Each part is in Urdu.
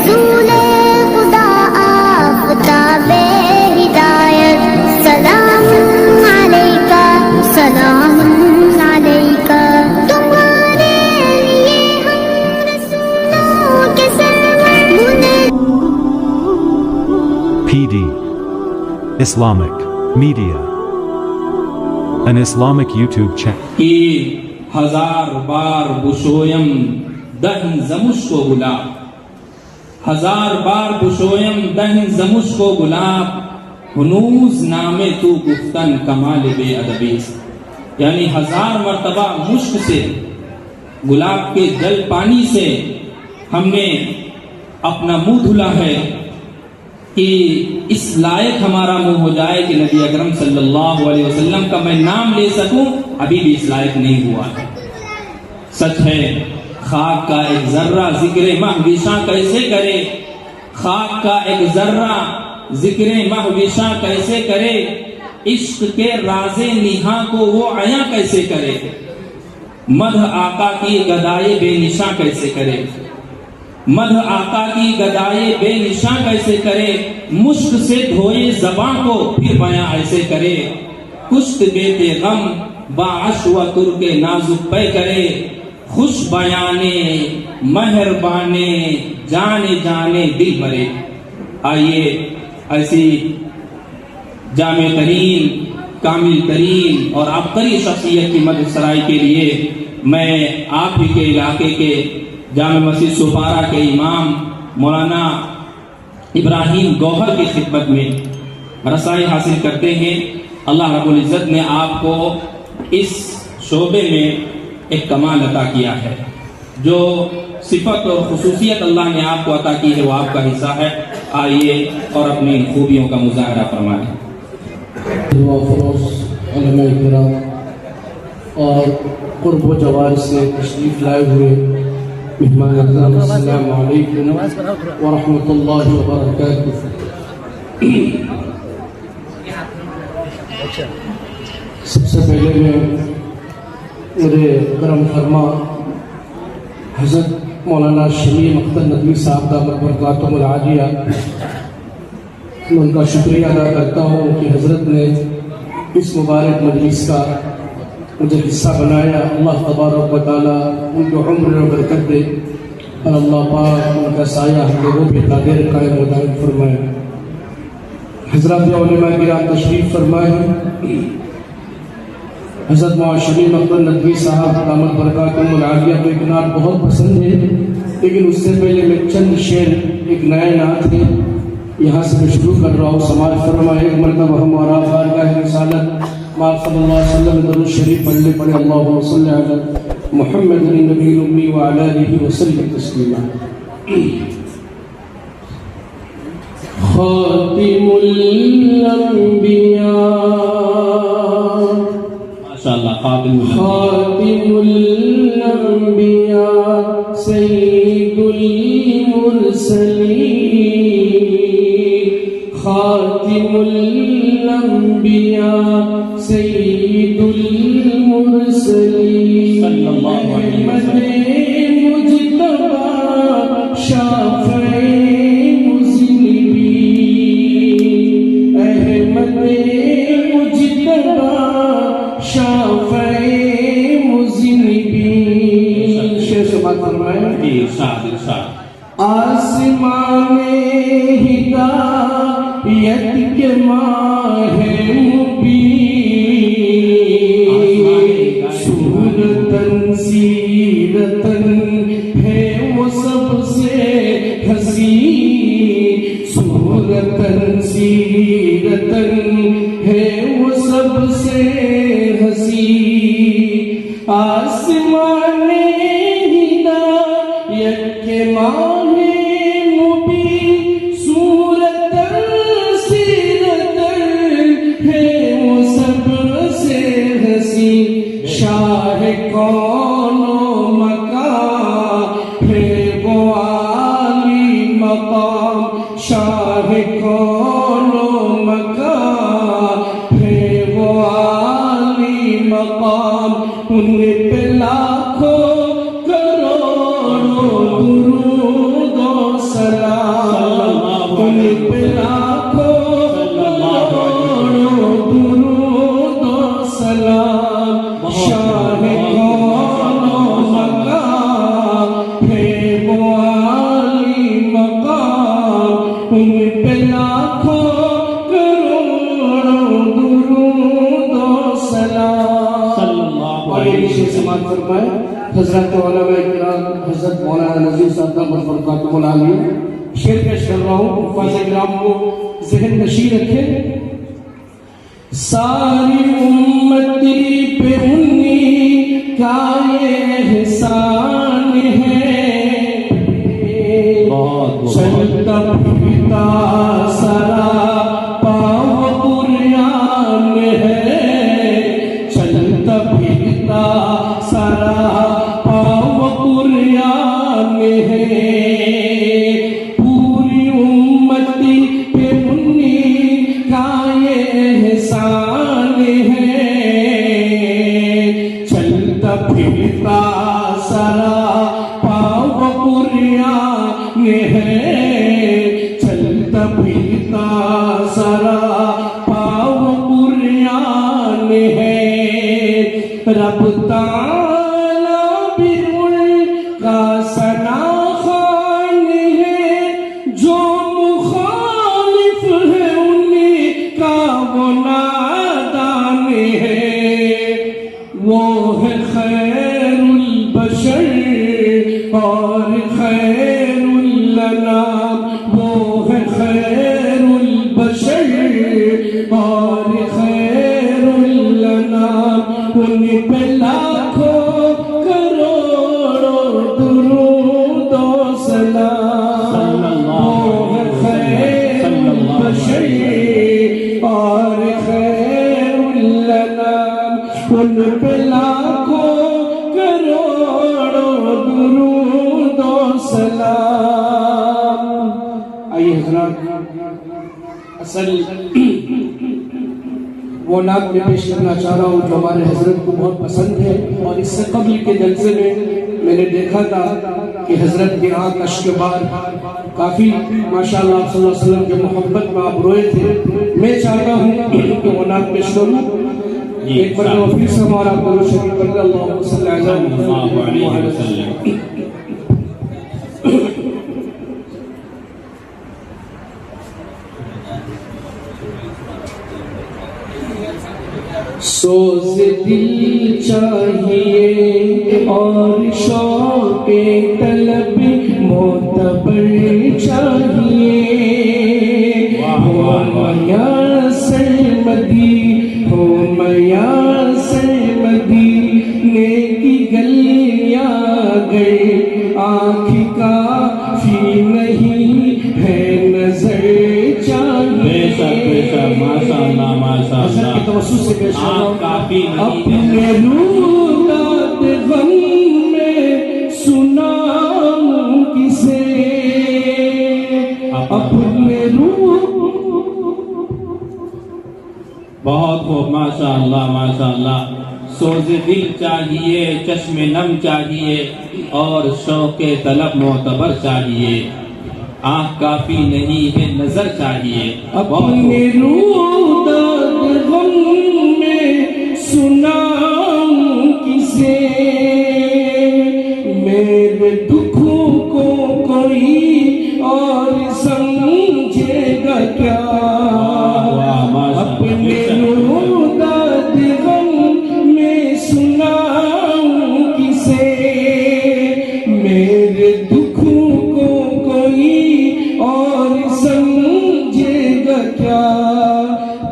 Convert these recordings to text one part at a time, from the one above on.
رسول خدا آفتاب ہدایت سلام علیکہ سلام علیکہ تمہارے لیے ہم رسولوں کے سرور PD Islamic Media, an Islamic YouTube channel. کہ ہزار بار بشویم دہن زمش کو گلاب، ہزار بار بشویم دہن زمش کو گلاب، ہنوز نام تو گفتن کمال بے ادبی، یعنی ہزار مرتبہ مشک سے، گلاب کے جل پانی سے ہم نے اپنا منہ دھلا ہے کہ اس لائق ہمارا منہ ہو جائے کہ نبی اکرم صلی اللہ علیہ وسلم کا میں نام لے سکوں، ابھی بھی اس لائق نہیں ہوا ہے۔ سچ ہے خاک کا ایک ذرہ ذکر مہوشاں کیسے کرے، خاک کا ایک ذرہ ذکر مہوشاں کیسے کرے، عشق کے راز نہاں کو وہ عیاں کیسے کرے، مدح آقا کی گدائے بے نشاں کیسے کرے، مدح آقا کی گدائے بے نشاں کیسے کرے، مشک سے دھوئے زباں کو پھر بیاں ایسے کرے، کشت بیتے غم باعش و ترک نازک پہ کرے، خوش بیانے مہربانے جانے جانے دل بھرے۔ آئیے ایسی جامع ترین، کامل ترین اور عبقری شخصیت کی مدح سرائی کے لیے میں آپ ہی کے علاقے کے جامع مسجد سپارہ کے امام مولانا ابراہیم گوہر کی خدمت میں رسائی حاصل کرتے ہیں۔ اللہ رب العزت نے آپ کو اس شعبے میں ایک کمال عطا کیا ہے، جو صفت اور خصوصیت اللہ نے آپ کو عطا کی ہے وہ آپ کا حصہ ہے۔ آئیے اور اپنی خوبیوں کا مظاہرہ فرمائیں۔ علماء کرام اور قرب و جوار سے تشریف لائے ہوئے مہمان اعظم، السلام علیکم ورحمۃ اللہ وبرکاتہ۔ سب سے پہلے میں میرے کرم فرما حضرت مولانا شمیم اختر ندوی صاحب دامت برکاتہم العالیہ، میں ان کا شکریہ ادا کرتا ہوں کہ حضرت نے اس مبارک مجلس کا مجھے حصہ بنایا۔ اللہ تبارک و تعالیٰ ان کو عمر و برکت دے اور اللہ پاک ان کا سایہ ہم لوگوں پہ قادر قائم و دائم فرمائے۔ حضرات علماء کرام تشریف فرمائے۔ حضرت مولانا شمیم اختر ندوی صاحب دامت برکاتہم العالیہ کو ایک نعت بہت پسند ہے، لیکن اس سے پہلے میں چند شعر ایک نئے نعت ہے یہاں سے میں شروع کر رہا ہوں۔ سماعت فرمائے۔ ایک مرتبہ ہم اور آپ بارگاہ رسالت ماں صلی اللہ علیہ وسلم درود شریف پڑھنے پڑے، اللہم صلی علی محمد النبی الامی وعلی آلہ وسلم تسلیما۔ خاتم الانبیاء، ماشاءاللہ خاتم الانبیاء سید المرسلین، خاتم الانبیاء سید المرسلین، صلی اللہ علیہ وسلم، مجتبی شافع مذنبین، احمد مجتبی شافع مذنبین۔ شیخ سے بات فرمائے۔ ارشاد ارشاد۔ آسمان ہدایت کے ماہ مبین، صورتاً سیرتاً ہے وہ سب سے حسین، صورتاً سیرتاً ہے وہ سب سے حسین، آسمان ہدایت کے ماہ مبین، صورتاً سیرتاً ہے وہ سب سے حسین، شاہ کون و مکان ہے وہ عالی مقام، شاہ کون و مکان ہے وہ عالی مقام، ان پہ لاکھوں کروڑوں درود و سلام۔ فرمائے حضرت علماء کرام حضرت مولانا نذیر صاحب دامت برکاتہ العالیہ شعر پیش کر رہا ہوں، حفاظ کرام کو ذہن نشین رکھے. ساری امتی پہ انہی کا یہ احسان ہے، چلتا پھرتا سرا پاؤ قرآن ہے، چلتا پھرتا سرا پاؤ قرآن ہے. پوری امتی پہ انہی کا یہ احسان ہے، چلتا پھرتا سرا پاؤ قرآن ہے، چلتا پھرتا سرا پاؤ قرآن ہے. رب تعالی بھی ان کا ثنا خوان ہے، جو مخالف ہے ان کا وہ نادان ہے. وہ ہے خیر البشر اور خیر الانام، وہ ہے خیر البشر اور خیر الانام. ان پہ لاکھوں کروڑوں درود و سلام. وہ ہے خیر البشر اور خیر الانام. ان پہ لاکھوں کروڑوں درود و سلام. آئیے حضرات، اصل وہ نعت میں پیش کرنا چاہ رہا ہوں جو ہمارے حضرت کو بہت پسند ہے. اور اس سے قبل کے جلسے میں نے دیکھا تھا کہ حضرت کی آنکھ اشک بار کافی ماشاءاللہ آپ صلی اللہ علیہ وسلم جو محبت میں آپ روئے تھے. میں چاہتا ہوں کہ وہ نعت پیش کروں. ایک مرتبہ پھر سے ہمارا درود شریف پڑھ اللہم صلی اللہ علیہ وسلم. سوز دل چاہیے اور شوق طلب معتبر چاہیے. ہو میاں سرمدی، ہو میاں سرمدی، نیکی گلیاں گئے آنکھ کافی نہیں ہے نظر چاہیے. ماشاءاللہ ماشاءاللہ توسط سے پیش کافی اپنے رودات غم میں سناؤں کسے، اپنے بہت خوب ماشاءاللہ ماشاءاللہ. سوز دل چاہیے، چشم نم چاہیے اور شوق طلب معتبر چاہیے. آنکھ کافی نہیں ہے نظر چاہیے. اپنے رودات غم میں سناؤں کسے، میرے دکھوں کو کوئی اور سمجھے گا کیا. اپنے رودات غم میں سناؤں کسے، میرے دکھوں کو کوئی اور سمجھے گا کیا.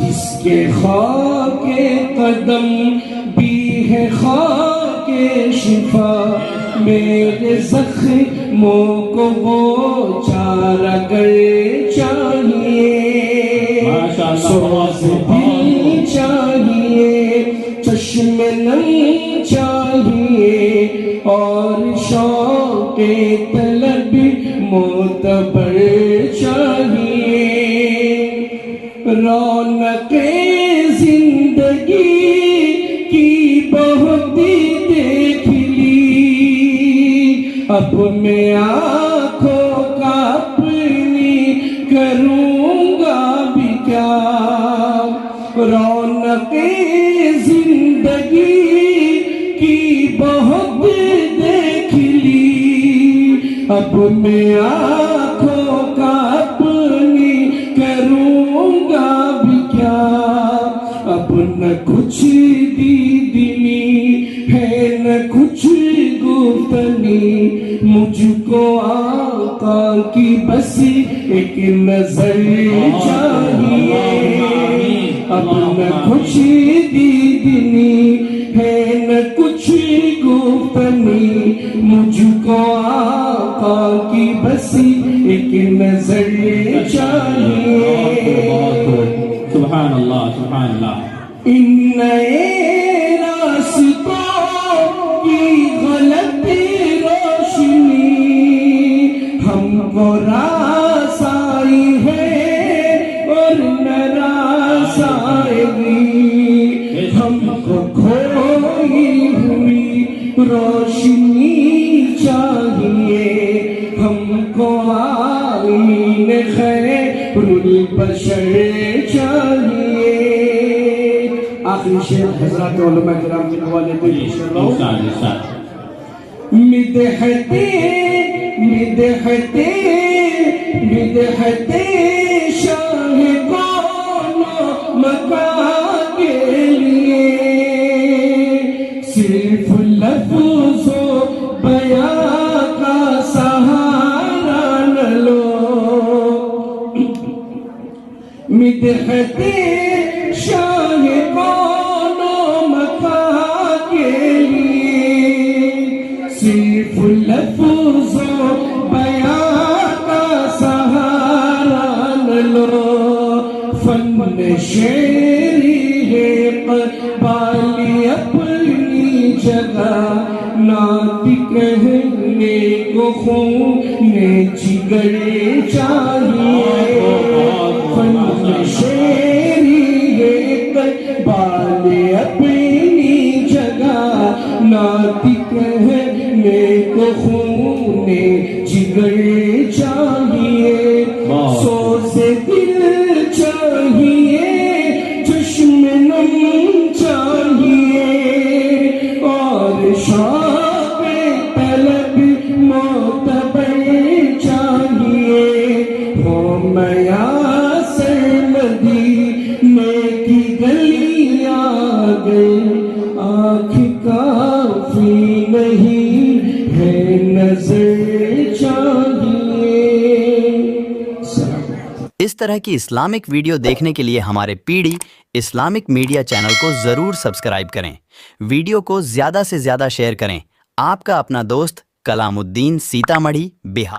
جس کے خاک قدم بھی ہے خاک شفا، میرے زخموں کو وہ چارہ گر چاہیے. سوز دل چاہیے، چشم نم چاہیے اور شوق طلب معتبر چاہیے. رونق زندگی کی بہت دیکھ لی، اب میں آنکھوں کا اپنی کروں گا بھی کیا. رونق زندگی کی بہت دیکھ لی، اب میں آنکھوں کا اپنی کروں گا بھی کیا. اب نہ کچھ دیدنی ہے نہ کچھ مجھ کو آقا کی بس ایک نظر چاہیے اب نہ کچھ دیدنی ہے نہ کچھ گفتنی مجھ کو آقا کی بس ایک نظر چاہیے سبحان اللہ سبحان اللہ ان نئے راستوں کی غلط روشنی ہم کو راس آئی ہے اور نہ راس آئے گی ہم کو کھوئی ہوئی روشنی چاہیے ہم کو آئین خیر البشر چاہیے آخری شعر حضرات علماء کرام کے حوالے سے مدحتے مدحتے مدحتے شاہ کون مکان کے لیے صرف لفظ و بیان کا سہارا نہ لو مدحتے شاہ کون مکان کے لیے صرف لفظ و بیان کا سہارا نہ لو فن شعری ہے قبالی اپنی جگہ نعت کہنے کو خون جگر چاہیے فن شعری ہے قبالی اپنی جگہ نعت کہنے کو خون جگر چاہیے سوز دل چاہیے چشم نم چاہیے اور شوق طلب معتبر چاہیے ہو میسر مدینے کی گلیاں گئی آنکھ کافی نہیں ہے نظر چاہیے اس طرح کی اسلامک ویڈیو دیکھنے کے لیے ہمارے P D Islamic media channel کو ضرور سبسکرائب کریں، ویڈیو کو زیادہ سے زیادہ شیئر کریں۔ آپ کا اپنا دوست کلام الدین سیتامڑھی بہار۔